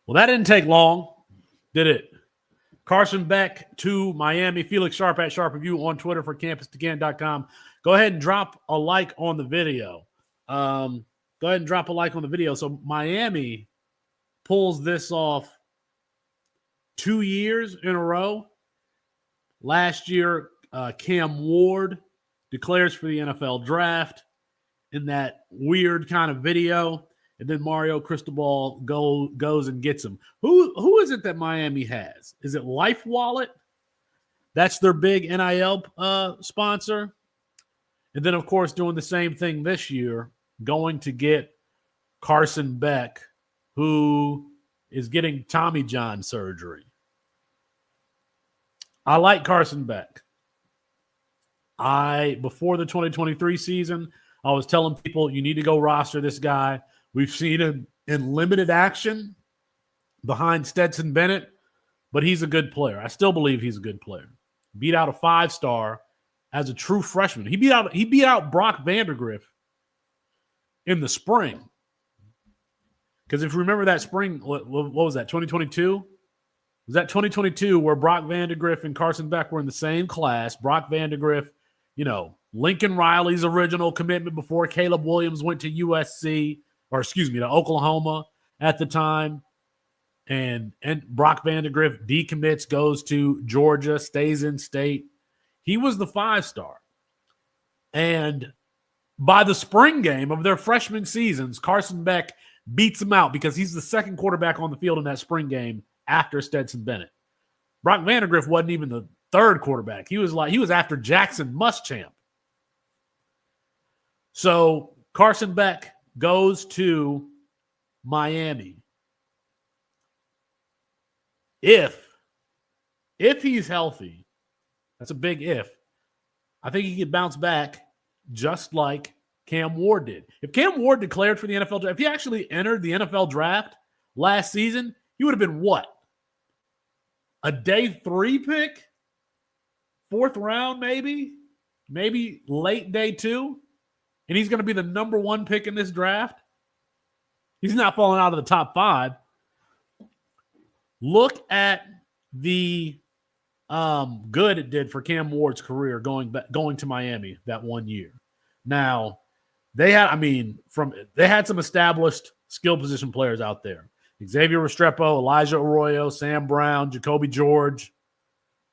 Well, that didn't take long, did it? Carson Beck to Miami. Felix Sharpe at Sharpe Review on Twitter for CampusToCan.com. Go ahead and drop a like on the video. Go ahead and drop a like on the video. So Miami pulls this off 2 years in a row. Last year, Cam Ward declares for the NFL draft in that weird kind of video. And then Mario Cristobal goes and gets him. Who is it that Miami has? Is it Life Wallet? That's their big NIL sponsor. And then, of course, doing the same thing this year, going to get Carson Beck, who is getting Tommy John surgery. I like Carson Beck. Before the 2023 season, I was telling people you need to go roster this guy. We've seen him in limited action behind Stetson Bennett, but he's a good player. I still believe he's a good player. Beat out a 5-star as a true freshman. He beat out Brock Vandagriff in the spring. Because if you remember that spring, what was that, 2022? Was that 2022 where Brock Vandagriff and Carson Beck were in the same class? Brock Vandagriff, Lincoln Riley's original commitment before Caleb Williams went to USC, to Oklahoma at the time. And Brock Vandagriff decommits, goes to Georgia, stays in state. He was the 5-star. And by the spring game of their freshman seasons, Carson Beck beats him out because he's the second quarterback on the field in that spring game after Stetson Bennett. Brock Vandagriff wasn't even the third quarterback. He was after Jackson Muschamp. So Carson Beck goes to Miami. If he's healthy, that's a big if. I think he could bounce back just like Cam Ward did. If Cam Ward declared for the NFL draft, if he actually entered the NFL draft last season, he would have been what? A day 3 pick? 4th round, maybe? Maybe late day 2? And he's going to be the number 1 pick in this draft? He's not falling out of the top 5. Look at the good it did for Cam Ward's career going to Miami that 1 year. Now, they had some established skill position players out there. Xavier Restrepo, Elijah Arroyo, Sam Brown, Jacoby George.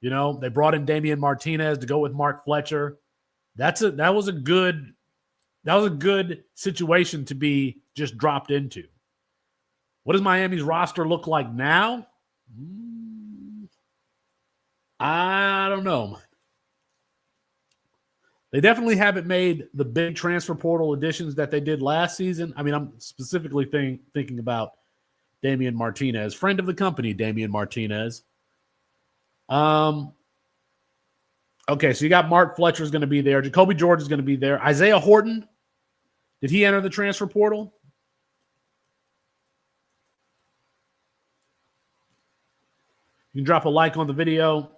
They brought in Damian Martinez to go with Mark Fletcher. That was a good situation to be just dropped into. What does Miami's roster look like now? I don't know. They definitely haven't made the big transfer portal additions that they did last season. I'm specifically thinking about Damian Martinez, friend of the company, Damian Martinez. Okay, so you got Mark Fletcher is going to be there. Jacoby George is going to be there. Isaiah Horton, did he enter the transfer portal? You can drop a like on the video,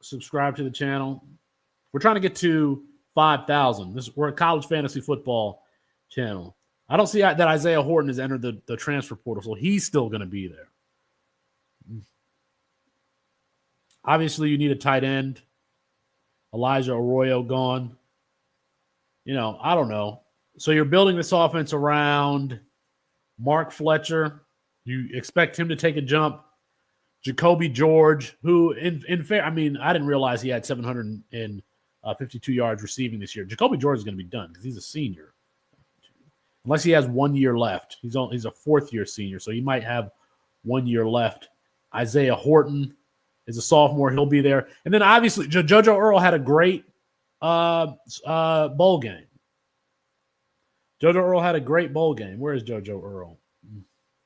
subscribe to the channel. We're trying to get to 5,000. We're a college fantasy football channel. I don't see that Isaiah Horton has entered the transfer portal, so he's still going to be there. Obviously, you need a tight end. Elijah Arroyo gone. I don't know. So you're building this offense around Mark Fletcher. You expect him to take a jump. Jacoby George, who, in fair, I didn't realize he had 752 yards receiving this year. Jacoby George is going to be done because he's a senior. Unless he has 1 year left. He's a 4th-year senior, so he might have 1 year left. Isaiah Horton is a sophomore. He'll be there. And then, obviously, JoJo Earl had a great bowl game. JoJo Earl had a great bowl game. Where is JoJo Earl?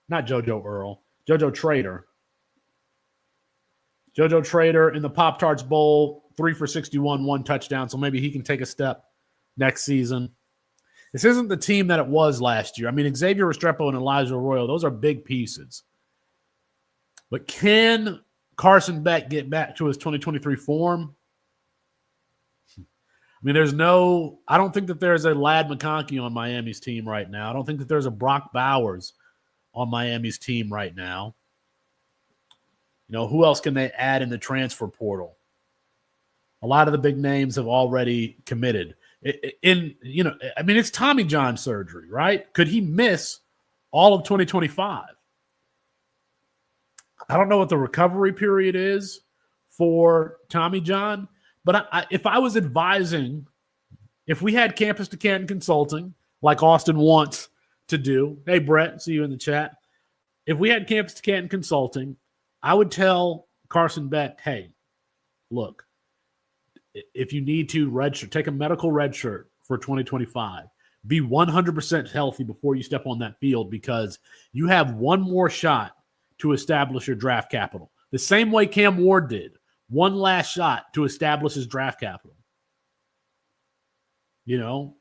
Not JoJo Earl. JoJo Trader. JoJo Trader in the Pop-Tarts Bowl, 3 for 61, 1 touchdown. So maybe he can take a step next season. This isn't the team that it was last year. Xavier Restrepo and Elijah Arroyo, those are big pieces. But can Carson Beck get back to his 2023 form? I don't think that there's a Ladd McConkey on Miami's team right now. I don't think that there's a Brock Bowers on Miami's team right now. You know, who else can they add in the transfer portal? A lot of the big names have already committed. It's Tommy John surgery, right? Could he miss all of 2025? I don't know what the recovery period is for Tommy John, but if I was advising, if we had campus to Canton consulting, like Austin wants to do, hey, Brett, see you in the chat. If we had campus to Canton consulting, I would tell Carson Beck, hey, look, if you need to redshirt, take a medical redshirt for 2025. Be 100% healthy before you step on that field, because you have one more shot to establish your draft capital. The same way Cam Ward did. One last shot to establish his draft capital. You know,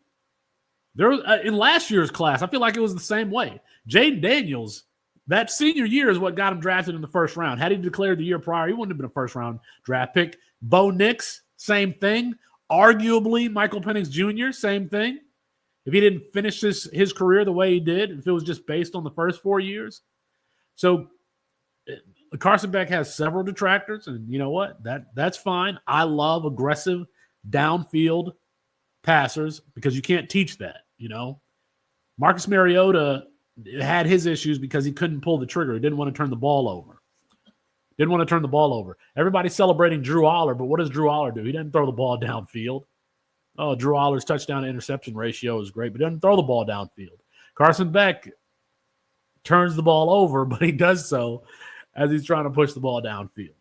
there in last year's class, I feel like it was the same way. Jaden Daniels, that senior year is what got him drafted in the first round. Had he declared the year prior, he wouldn't have been a first-round draft pick. Bo Nix, same thing. Arguably, Michael Penix Jr., same thing. If he didn't finish his career the way he did, if it was just based on the first 4 years. So Carson Beck has several detractors, and you know what? That's fine. I love aggressive downfield passers because you can't teach that, you know. Marcus Mariota had his issues because he couldn't pull the trigger. He didn't want to turn the ball over. Everybody's celebrating Drew Aller, but what does Drew Aller do? He doesn't throw the ball downfield. Oh, Drew Aller's touchdown to interception ratio is great, but he doesn't throw the ball downfield. Carson Beck turns the ball over, but he does so as he's trying to push the ball downfield.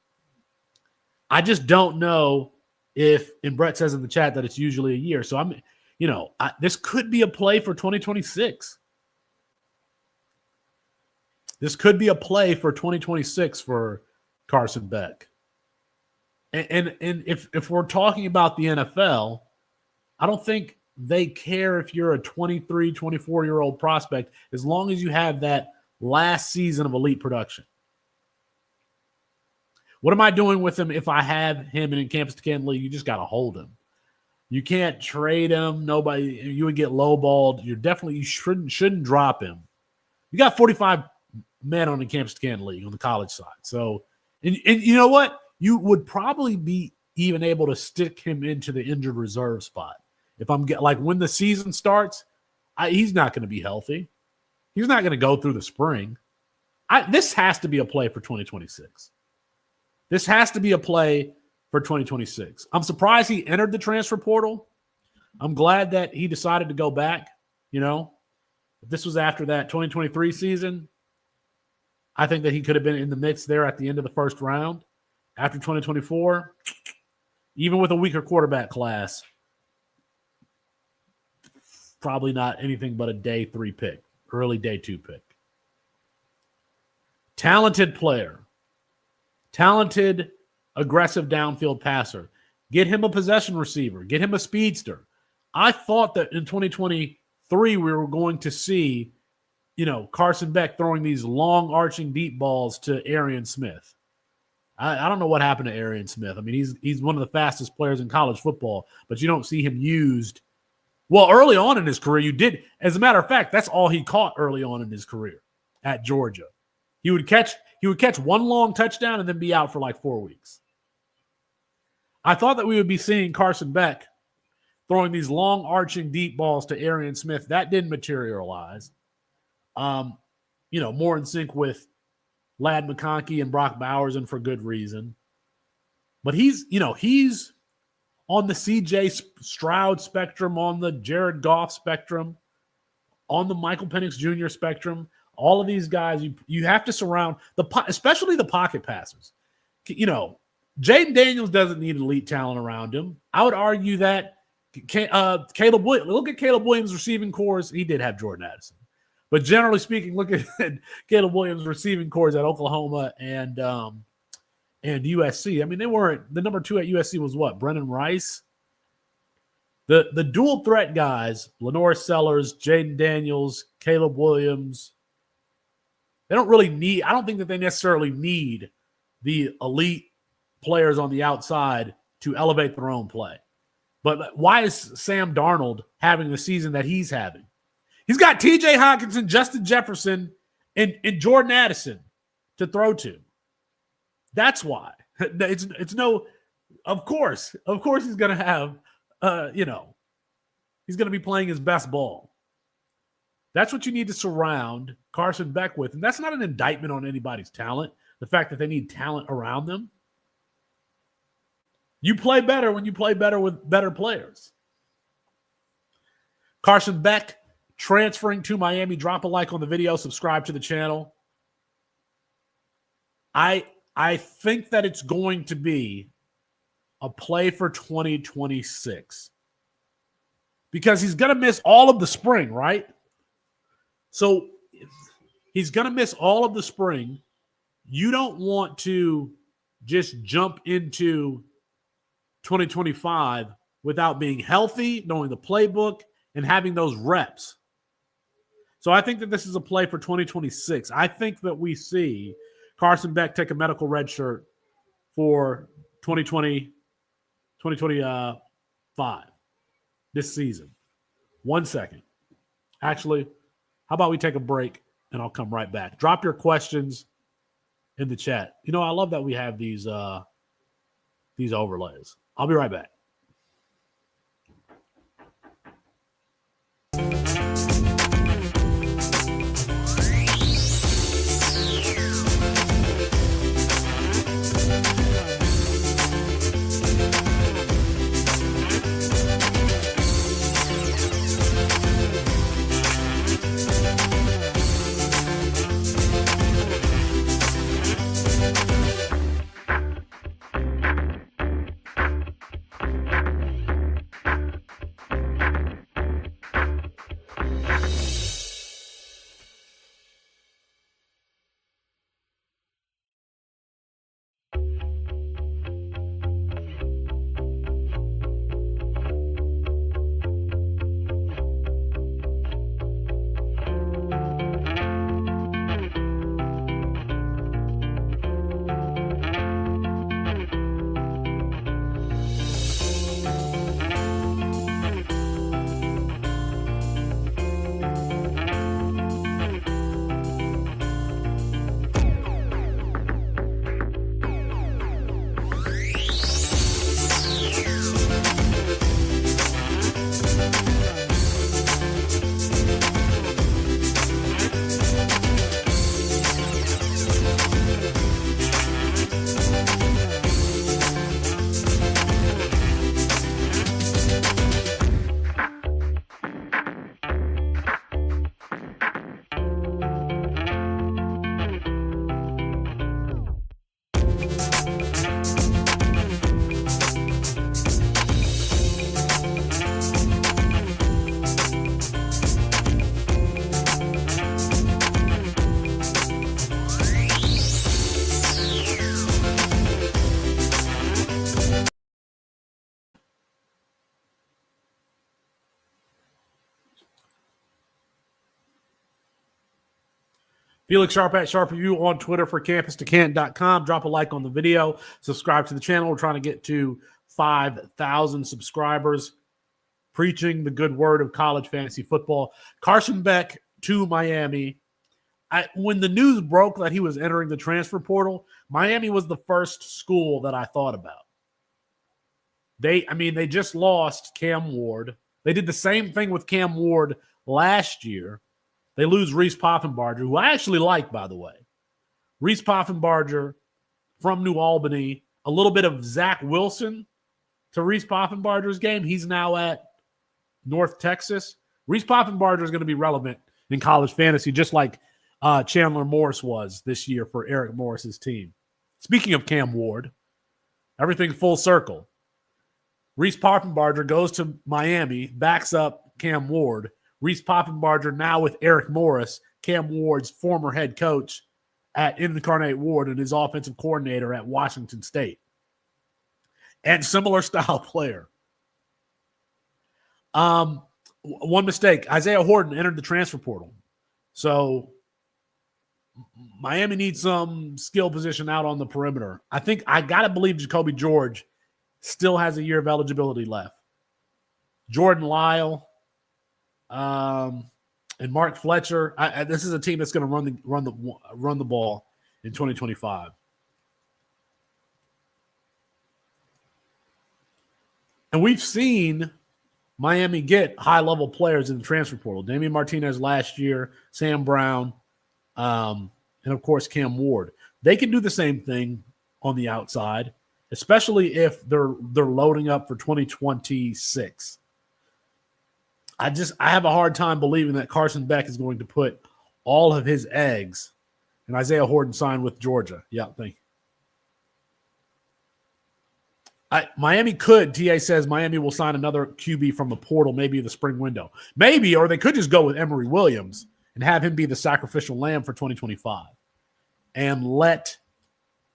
I just don't know if, and Brett says in the chat that it's usually a year. So this could be a play for 2026. This could be a play for 2026 for Carson Beck. And if we're talking about the NFL, I don't think they care if you're a 23, 24-year-old prospect as long as you have that last season of elite production. What am I doing with him if I have him in campus to Canton League? You just got to hold him. You can't trade him. You would get lowballed. You shouldn't drop him. You got 45 men on the campus to Canton League on the college side. So, and you know what? You would probably be even able to stick him into the injured reserve spot. If I'm when the season starts, he's not going to be healthy. He's not going to go through the spring. This has to be a play for 2026. This has to be a play for 2026. I'm surprised he entered the transfer portal. I'm glad that he decided to go back. You know, if this was after that 2023 season, I think that he could have been in the mix there at the end of the first round. After 2024, even with a weaker quarterback class, probably not anything but a day 3 pick, early day 2 pick. Talented player. Talented, aggressive downfield passer. Get him a possession receiver. Get him a speedster. I thought that in 2023 we were going to see, Carson Beck throwing these long arching deep balls to Arian Smith. I don't know what happened to Arian Smith. I mean, he's one of the fastest players in college football, but you don't see him used. Well, early on in his career, you did. As a matter of fact, that's all he caught early on in his career at Georgia. He would catch one long touchdown and then be out for like 4 weeks. I thought that we would be seeing Carson Beck throwing these long arching deep balls to Arian Smith. That didn't materialize. More in sync with Ladd McConkey and Brock Bowers, and for good reason. But he's on the CJ Stroud spectrum, on the Jared Goff spectrum, on the Michael Penix Jr. spectrum. All of these guys, you have to surround, especially the pocket passers. Jaden Daniels doesn't need elite talent around him. I would argue that Caleb Williams, look at Caleb Williams' receiving cores. He did have Jordan Addison. But generally speaking, look at Caleb Williams' receiving cores at Oklahoma and USC. I mean, they weren't – the number 2 at USC was what? Brennan Rice? The dual threat guys, Lenore Sellers, Jaden Daniels, Caleb Williams, they don't really need – I don't think that they necessarily need the elite players on the outside to elevate their own play. But why is Sam Darnold having the season that he's having? He's got TJ Hawkinson, Justin Jefferson, and Jordan Addison to throw to. That's why. It's no. Of course he's going to have. He's going to be playing his best ball. That's what you need to surround Carson Beck with, and that's not an indictment on anybody's talent. The fact that they need talent around them. You play better when you play better with better players. Carson Beck transferring to Miami. Drop a like on the video. Subscribe to the channel. I think that it's going to be a play for 2026 because he's going to miss all of the spring, right? So he's going to miss all of the spring. You don't want to just jump into 2025 without being healthy, knowing the playbook, and having those reps. So I think that this is a play for 2026. I think that we see Carson Beck take a medical red shirt for 2025 this season. 1 second. Actually, how about we take a break and I'll come right back. Drop your questions in the chat. I love that we have these overlays. I'll be right back. Felix Sharpe at Sharpe Review on Twitter for campus2canton.com. Drop a like on the video. Subscribe to the channel. We're trying to get to 5,000 subscribers. Preaching the good word of college fantasy football. Carson Beck to Miami. When the news broke that he was entering the transfer portal, Miami was the first school that I thought about. They just lost Cam Ward. They did the same thing with Cam Ward last year. They lose Reese Poffenbarger, who I actually like, by the way. Reese Poffenbarger from New Albany. A little bit of Zach Wilson to Reese Poffenbarger's game. He's now at North Texas. Reese Poffenbarger is going to be relevant in college fantasy, just like Chandler Morris was this year for Eric Morris's team. Speaking of Cam Ward, everything full circle. Reese Poffenbarger goes to Miami, backs up Cam Ward. Reese Poffenbarger now with Eric Morris, Cam Ward's former head coach at Incarnate Ward and his offensive coordinator at Washington State. And similar style player. One mistake. Isaiah Horton entered the transfer portal. So Miami needs some skill position out on the perimeter. I think I got to believe Jacoby George still has a year of eligibility left. Jordan Lyle. And Mark Fletcher, this is a team that's going to run the ball in 2025. And we've seen Miami get high-level players in the transfer portal. Damian Martinez last year, Sam Brown, and, of course, Cam Ward. They can do the same thing on the outside, especially if they're loading up for 2026. I have a hard time believing that Carson Beck is going to put all of his eggs, and Isaiah Horton signed with Georgia. Yeah, thank you. Miami could, TA says, Miami will sign another QB from the portal, maybe the spring window. Maybe, or they could just go with Emory Williams and have him be the sacrificial lamb for 2025 and let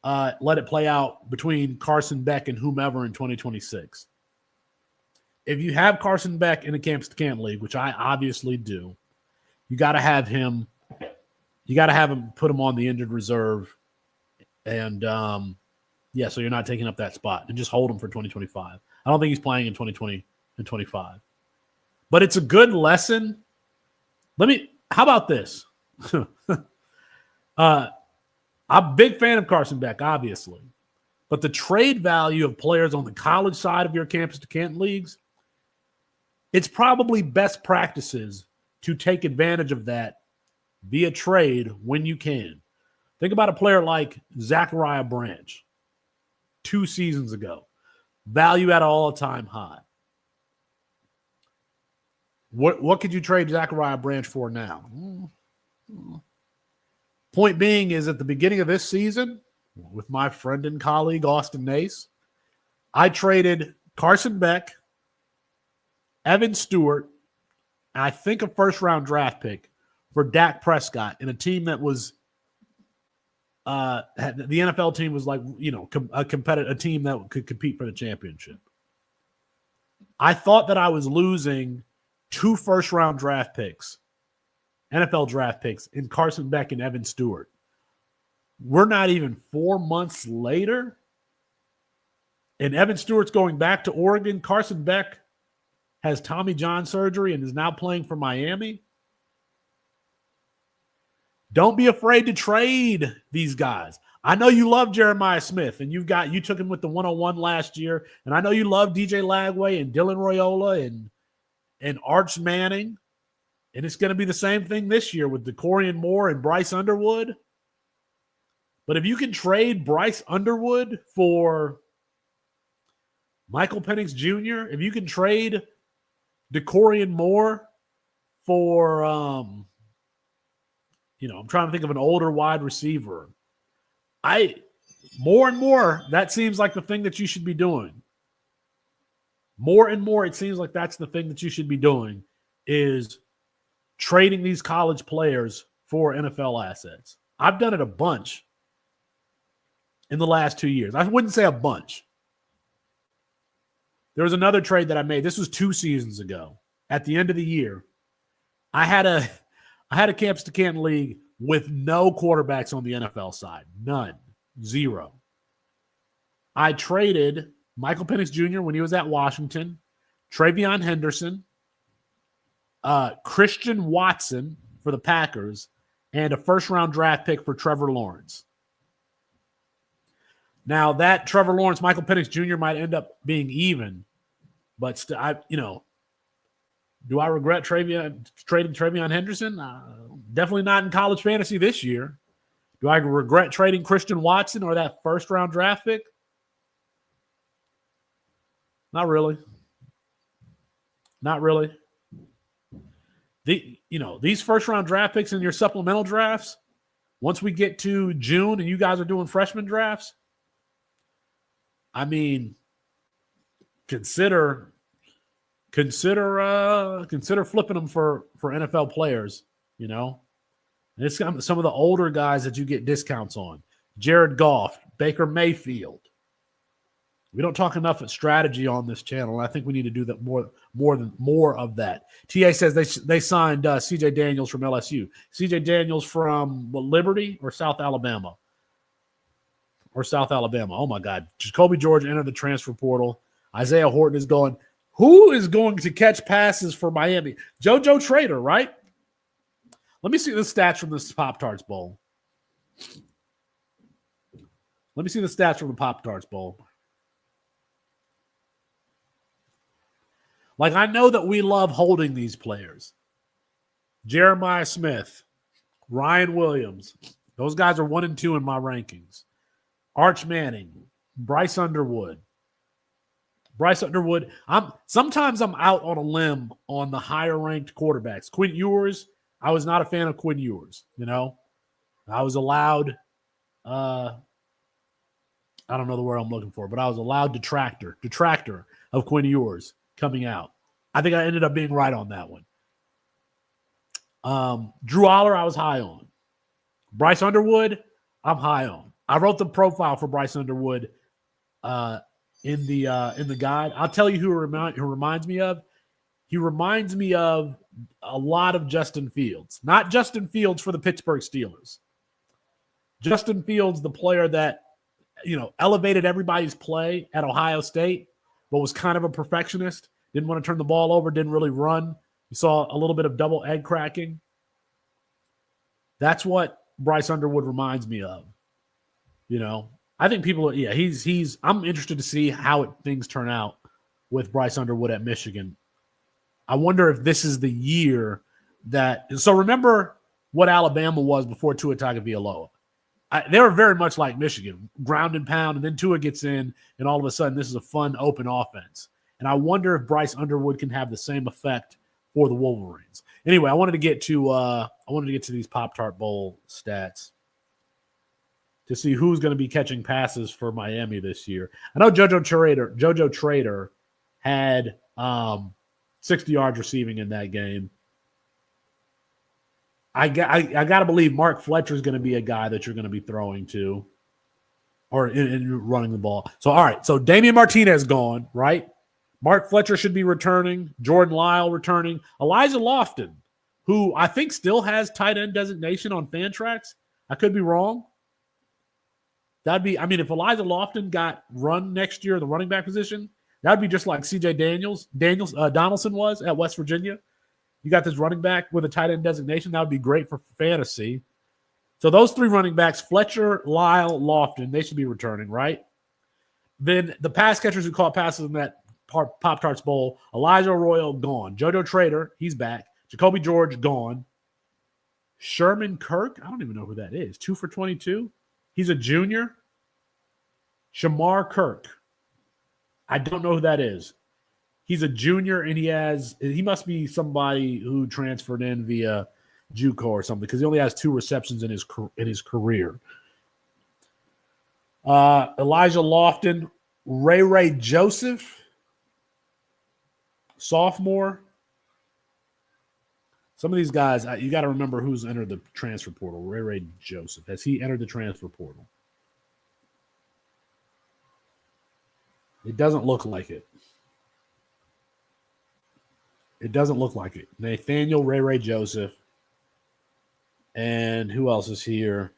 it play out between Carson Beck and whomever in 2026. If you have Carson Beck in the Campus to Canton League, which I obviously do, you got to have him. You got to have him put him on the injured reserve, and so you're not taking up that spot and just hold him for 2025. I don't think he's playing in 2020 and 25, but it's a good lesson. How about this? I'm a big fan of Carson Beck, obviously, but the trade value of players on the college side of your Campus to Canton leagues, it's probably best practices to take advantage of that via trade when you can. Think about a player like Zachariah Branch 2 seasons ago. Value at an all-time high. What could you trade Zachariah Branch for now? Point being is at the beginning of this season, with my friend and colleague Austin Nace, I traded Carson Beck, Evan Stewart, and I think a first-round draft pick for Dak Prescott in a team that was the NFL team was like, a team that could compete for the championship. I thought that I was losing 2 first-round draft picks, NFL draft picks, in Carson Beck and Evan Stewart. We're not even 4 months later, and Evan Stewart's going back to Oregon. Carson Beck has Tommy John surgery and is now playing for Miami. Don't be afraid to trade these guys. I know you love Jeremiah Smith, and you took him with the 101 last year, and I know you love DJ Lagway and Dylan Royola and Arch Manning, and it's going to be the same thing this year with DeCorian Moore and Bryce Underwood. But if you can trade Bryce Underwood for Michael Penix Jr., if you can trade DeCorian Moore for, I'm trying to think of an older wide receiver. More and more, that seems like the thing that you should be doing. More and more, it seems like that's the thing that you should be doing, is trading these college players for NFL assets. I've done it a bunch in the last 2 years. I wouldn't say a bunch. There was another trade that I made. This was 2 seasons ago. At the end of the year, I had a Campus to Canton league with no quarterbacks on the NFL side. None. 0. I traded Michael Penix Jr. when he was at Washington, Travion Henderson, Christian Watson for the Packers, and a first-round draft pick for Trevor Lawrence. Now, that Trevor Lawrence, Michael Penix Jr. might end up being even, but do I regret trading Travion Henderson? Definitely not in college fantasy this year. Do I regret trading Christian Watson or that first-round draft pick? Not really. Not really. These first-round draft picks in your supplemental drafts, once we get to June and you guys are doing freshman drafts, I mean, consider flipping them for NFL players, It's some of the older guys that you get discounts on. Jared Goff, Baker Mayfield. We don't talk enough of strategy on this channel, and I think we need to do that more of that. TA says they signed C.J. Daniels from LSU. C.J. Daniels from Liberty or South Alabama? Oh, my God. Jacoby George entered the transfer portal. Isaiah Horton is going. Who is going to catch passes for Miami? JoJo Trader, right? Let me see the stats from this Pop-Tarts Bowl. Let me see the stats from the Pop-Tarts Bowl. Like, I know that we love holding these players. Jeremiah Smith, Ryan Williams. Those guys are 1 and 2 in my rankings. Arch Manning, Bryce Underwood. Sometimes I'm out on a limb on the higher ranked quarterbacks. Quinn Ewers, I was not a fan of Quinn Ewers, you know. I was allowed I don't know the word I'm looking for, but I was allowed detractor of Quinn Ewers coming out. I think I ended up being right on that one. Drew Aller, I was high on. Bryce Underwood, I'm high on. I wrote the profile for Bryce Underwood in the guide. I'll tell you who reminds me of. He reminds me of a lot of Justin Fields. Not Justin Fields for the Pittsburgh Steelers. Justin Fields, the player that, you know, elevated everybody's play at Ohio State, but was kind of a perfectionist. Didn't want to turn the ball over, didn't really run. You saw a little bit of double egg cracking. That's what Bryce Underwood reminds me of. You know, I think people, I'm interested to see how things turn out with Bryce Underwood at Michigan. I wonder if this is the year that, so remember what Alabama was before Tua Tagovailoa. They were very much like Michigan, ground and pound, and then Tua gets in, and all of a sudden this is a fun, open offense. And I wonder if Bryce Underwood can have the same effect for the Wolverines. Anyway, I wanted to get to these Pop-Tart Bowl stats to see who's going to be catching passes for Miami this year. I know JoJo Trader had 60 yards receiving in that game. I got to believe Mark Fletcher is going to be a guy that you're going to be throwing to or in running the ball. So, all right. So, Damian Martinez gone, right? Mark Fletcher should be returning. Jordan Lyle returning. Elijah Lofton, who I think still has tight end designation on Fantrax. I could be wrong. That'd be, I mean, if Elijah Lofton got run next year in the running back position, that'd be just like CJ Donaldson was at West Virginia. You got this running back with a tight end designation. That would be great for fantasy. So those three running backs, Fletcher, Lyle, Lofton, they should be returning, right? Then the pass catchers who caught passes in that Pop-Tarts Bowl, Elijah Arroyo, gone. JoJo Trader, he's back. Jacoby George, gone. Sherman Kirk, I don't even know who that is. 2 for 22. He's a junior. Shamar Kirk, I don't know who that is. He's a junior, and he must be somebody who transferred in via JUCO or something because he only has 2 receptions in his career. Elijah Lofton, Ray Joseph, sophomore. Some of these guys, you got to remember who's entered the transfer portal. Ray Joseph, has he entered the transfer portal? It doesn't look like it. It doesn't look like it. Nathaniel Ray Joseph. And who else is here?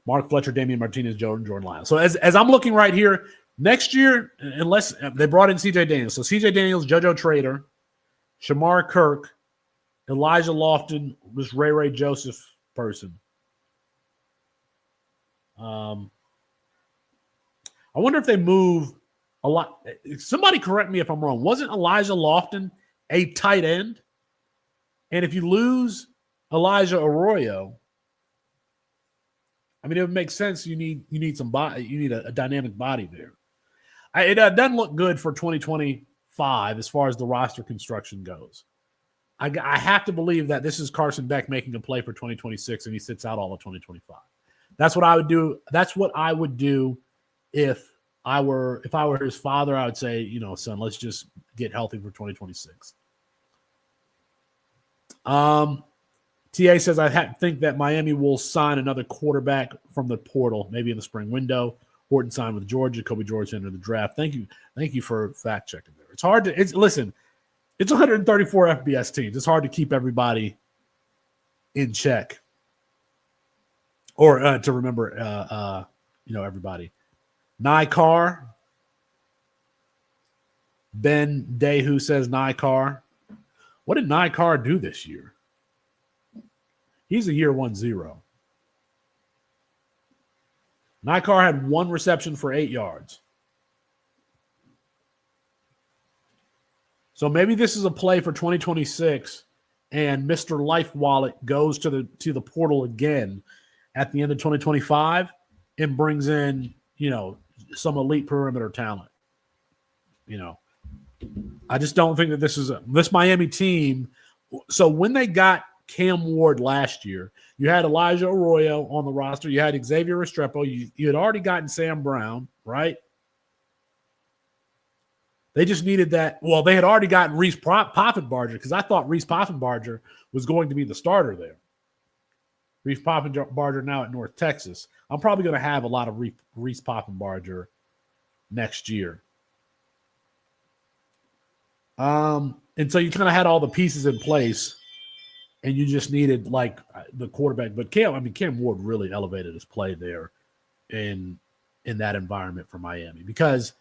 Mark Fletcher, Damian Martinez, Jordan Lyle. So as I'm looking right here, next year, unless they brought in CJ Daniels. So CJ Daniels, JoJo Trader, Shamar Kirk, Elijah Lofton, this Ray Joseph person. I wonder if they move a lot. Somebody correct me if I'm wrong. Wasn't Elijah Lofton a tight end? And if you lose Elijah Arroyo, I mean, it would make sense. You need some body. You need a dynamic body there. It doesn't look good for 2025 as far as the roster construction goes. I have to believe that this is Carson Beck making a play for 2026, and he sits out all of 2025. That's what I would do. That's what I would do if I were his father. I would say, son, let's just get healthy for 2026. TA says, I think that Miami will sign another quarterback from the portal, maybe in the spring window. Horton signed with Georgia. Kobe George entered the draft. Thank you for fact checking there. It's hard to. Listen. It's 134 FBS teams. It's hard to keep everybody in check, or to remember, everybody. Nikar. Ben Dehu says Nikar. What did Nikar do this year? He's a year 1-0. Nykar had 1 reception for 8 yards. So maybe this is a play for 2026, and Mr. Life Wallet goes to the portal again at the end of 2025 and brings in, some elite perimeter talent. I just don't think that this Miami team. So when they got Cam Ward last year, you had Elijah Arroyo on the roster. You had Xavier Restrepo. You had already gotten Sam Brown, right? They just needed that. Well, they had already gotten Reese Poffenbarger because I thought Reese Poffenbarger was going to be the starter there. Reese Poffenbarger now at North Texas. I'm probably going to have a lot of Reese Poffenbarger next year. And so you kind of had all the pieces in place, and you just needed like the quarterback. But Cam Ward really elevated his play there in that environment for Miami because,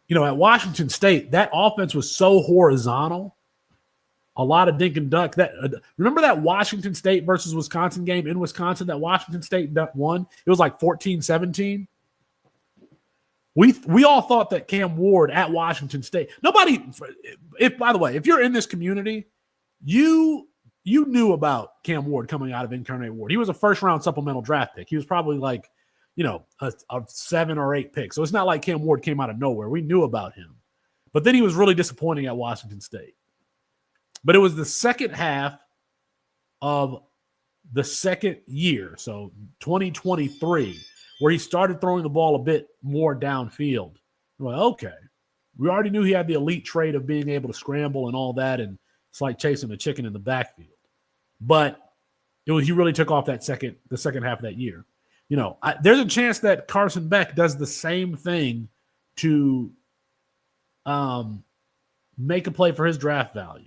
at Washington State, that offense was so horizontal. A lot of dink and duck. Remember that Washington State versus Wisconsin game in Wisconsin that Washington State won? It was like 14-17. We all thought that Cam Ward at Washington State. By the way, if you're in this community, you knew about Cam Ward coming out of Incarnate Ward. He was a first-round supplemental draft pick. He was probably like, a 7 or 8 pick. So it's not like Cam Ward came out of nowhere. We knew about him. But then he was really disappointing at Washington State. But it was the second half of the second year, so 2023, where he started throwing the ball a bit more downfield. We're like, okay. We already knew he had the elite trait of being able to scramble and all that, and it's like chasing a chicken in the backfield. But he really took off the second half of that year. There's a chance that Carson Beck does the same thing to make a play for his draft value.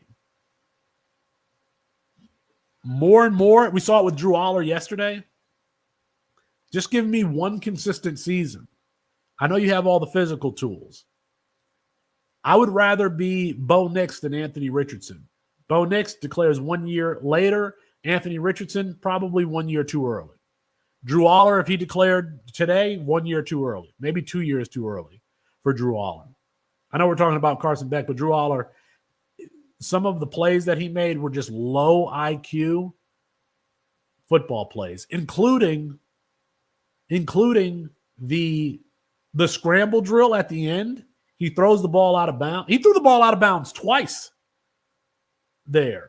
More and more, we saw it with Drew Aller yesterday. Just give me one consistent season. I know you have all the physical tools. I would rather be Bo Nix than Anthony Richardson. Bo Nix declares 1 year later. Anthony Richardson, probably 1 year too early. Drew Aller, if he declared today, 1 year too early. Maybe 2 years too early for Drew Aller. I know we're talking about Carson Beck, but Drew Aller, some of the plays that he made were just low IQ football plays, including the scramble drill at the end. He throws the ball out of bounds. He threw the ball out of bounds twice there,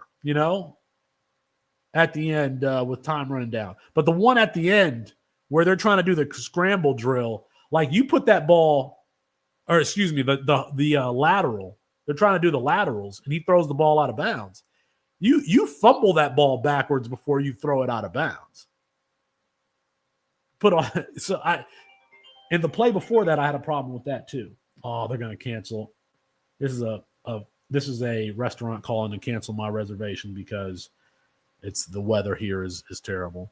at the end with time running down. But the one at the end where they're trying to do the scramble drill, like you put that ball, or excuse me, the lateral. They're trying to do the laterals, and he throws the ball out of bounds. You fumble that ball backwards before you throw it out of bounds. And the play before that, I had a problem with that too. Oh, they're going to cancel. This is a restaurant calling to cancel my reservation because the weather here is terrible.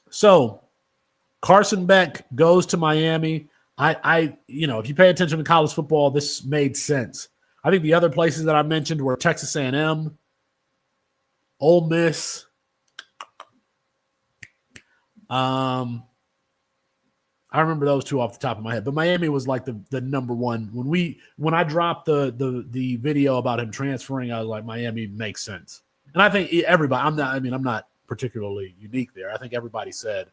So Carson Beck goes to Miami. If you pay attention to college football, this made sense. I think the other places that I mentioned were Texas A&M, Ole Miss. I remember those two off the top of my head, but Miami was like the number one. When I dropped the video about him transferring, I was like, Miami makes sense. And I think everybody, I'm not particularly unique there. I think everybody said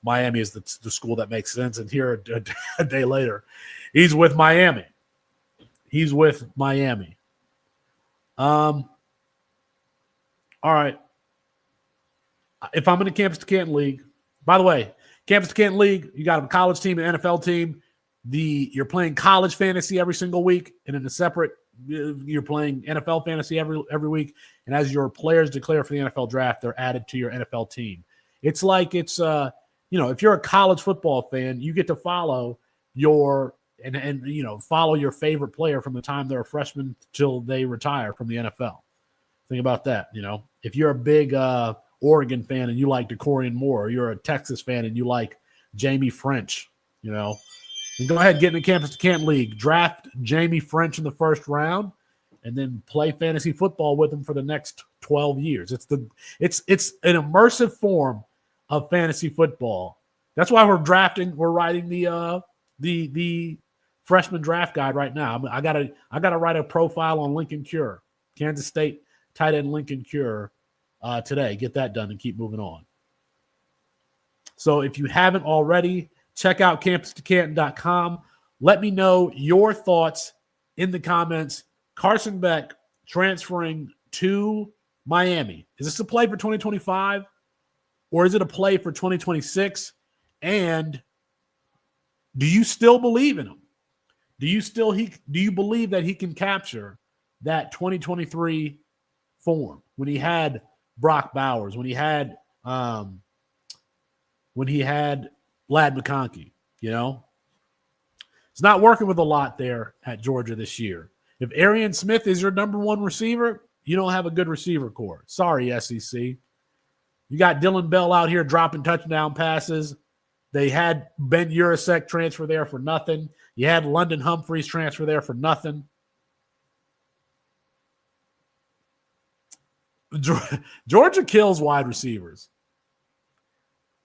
Miami is the school that makes sense. And here a day later, he's with Miami. All right. If I'm in the Campus to Canton League, by the way, Campus to Canton League, you got a college team, an NFL team. You're playing college fantasy every single week, and in a separate, you're playing NFL fantasy every week. And as your players declare for the NFL draft, they're added to your NFL team. It's like if you're a college football fan, you get to follow follow your favorite player from the time they're a freshman till they retire from the NFL. Think about that. If you're a big Oregon fan and you like DeCorian Moore, or you're a Texas fan and you like Jamie French, then go ahead, get in the Campus to Canton League, draft Jamie French in the first round, and then play fantasy football with him for the next 12 years. It's an immersive form of fantasy football. That's why we're writing the freshman draft guide right now. I gotta write a profile on Lincoln Cure, Kansas State tight end Lincoln Cure today. Get that done and keep moving on. So if you haven't already, check out campus2canton.com. Let me know your thoughts in the comments. Carson Beck transferring to Miami. Is this a play for 2025 or is it a play for 2026? And do you still believe in him? Do you believe that he can capture that 2023 form when he had Brock Bowers, when he had Lad McConkey? You know, it's not working with a lot there at Georgia this year. If Arian Smith is your number one receiver, you don't have a good receiver core. Sorry, SEC. You got Dylan Bell out here dropping touchdown passes. They had Ben Urasek transfer there for nothing. You had London Humphreys transfer there for nothing. Georgia kills wide receivers.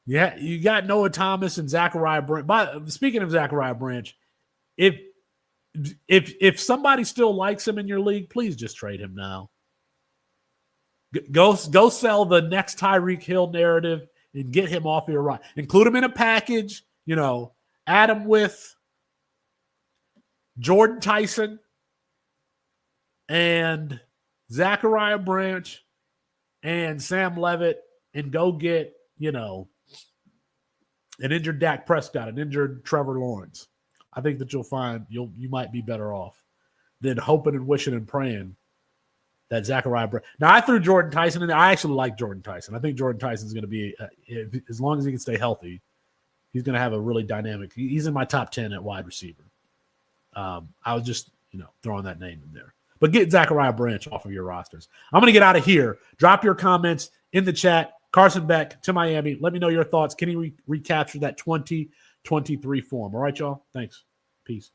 Yeah, you got Noah Thomas and Zachariah Branch. Speaking of Zachariah Branch, if somebody still likes him in your league, please just trade him now. Go sell the next Tyreek Hill narrative and get him off your right. Include him in a package. You know, add him with Jordan Tyson and Zachariah Branch and Sam Levitt, and go get, you know, an injured Dak Prescott, an injured Trevor Lawrence. I think that you'll find you might be better off than hoping and wishing and praying that Zachariah Branch. Now, I threw Jordan Tyson in there. I actually like Jordan Tyson. I think Jordan Tyson's going to be, as long as he can stay healthy, he's going to have a really dynamic. He's in my top 10 at wide receiver. I was just, throwing that name in there. But get Zachariah Branch off of your rosters. I'm going to get out of here. Drop your comments in the chat. Carson Beck to Miami. Let me know your thoughts. Can he recapture that 2023 form? All right, y'all. Thanks. Peace.